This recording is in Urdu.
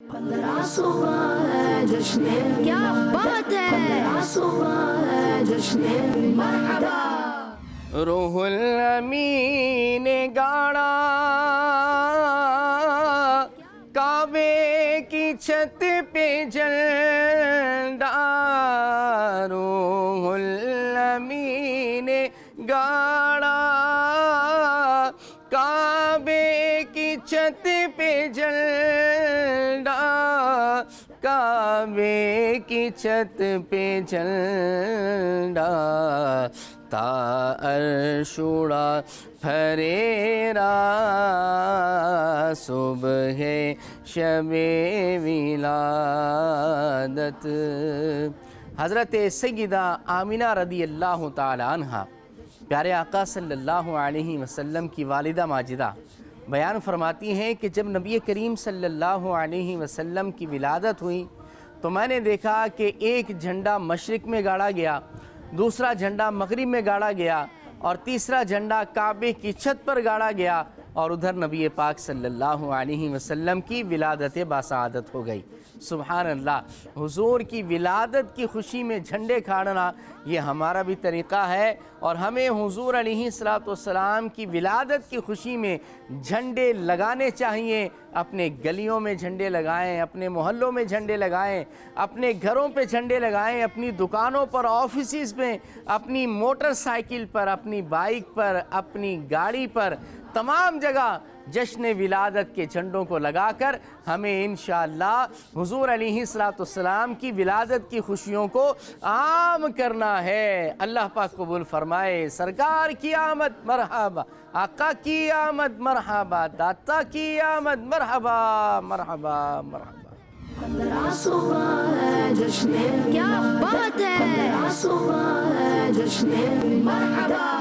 15 صبح ہے جشن کیا بات ہے 15 صبح ہے جشن مرحبا روح الامین نے گاڑا کعبے کی چھت پہ جھنڈا روح الامین نے گاڑا کعبے کی چھت پہ جھنڈا کعبے کی چھت پہ جھنڈا تا عرش اڑا پھریرا صبح شب ولادت۔ حضرت سیدہ آمنہ رضی اللہ تعالی عنہ پیارے آقا صلی اللہ علیہ وسلم کی والدہ ماجدہ بیان فرماتی ہیں کہ جب نبی کریم صلی اللہ علیہ وسلم کی ولادت ہوئی تو میں نے دیکھا کہ ایک جھنڈا مشرق میں گاڑا گیا، دوسرا جھنڈا مغرب میں گاڑا گیا اور تیسرا جھنڈا کعبے کی چھت پر گاڑا گیا، اور ادھر نبی پاک صلی اللہ علیہ وسلم کی ولادت باسعادت ہو گئی۔ سبحان اللہ، حضور کی ولادت کی خوشی میں جھنڈے کھاڑنا یہ ہمارا بھی طریقہ ہے، اور ہمیں حضور علیہ السلام کی ولادت کی خوشی میں جھنڈے لگانے چاہیے۔ اپنے گلیوں میں جھنڈے لگائیں، اپنے محلوں میں جھنڈے لگائیں، اپنے گھروں پہ جھنڈے لگائیں، اپنی دکانوں پر، آفیسز میں، اپنی موٹر سائیکل پر، اپنی بائک پر، اپنی گاڑی پر، تمام جگہ جشن ولادت کے جھنڈوں کو لگا کر ہمیں انشاءاللہ حضور علیہ السلام کی ولادت کی خوشیوں کو عام کرنا ہے۔ اللہ پاک قبول فرمائے۔ سرکار کی آمد مرحبا، آقا کی آمد مرحبا، داتا کی آمد مرحبا مرحبا مرحبا۔ 15 صبح ہے جشن کیا بات ہے 15 صبح ہے جشن مرحبا۔